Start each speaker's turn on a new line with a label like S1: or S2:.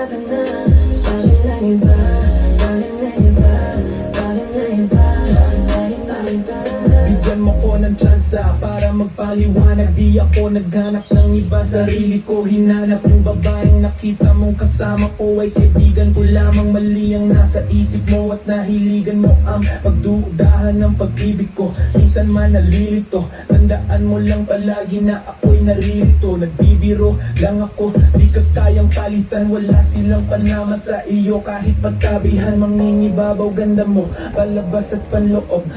S1: Bakit na iba? Bakit na iba? Bakit na iba? Bakit na iba?
S2: Bigyan mo ko ng tsansa para magpaliwanag. Di ako naghanap ng iba, sarili ko hinanap. Yung babaeng nakita mong kasama ko ay kaibigan ko lamang. Mali ang nasa isip mo at nahiligan mo ang pagdudahan ng pag-ibig ko. Minsan man nalilito, tandaan mo lang palagi na ako'y naririto. Nagbibiro lang ako, di ka kayang palitan. Wala silang panama sa iyo kahit pagtabihan. Mangingibabaw ganda mo, palabas at panloob.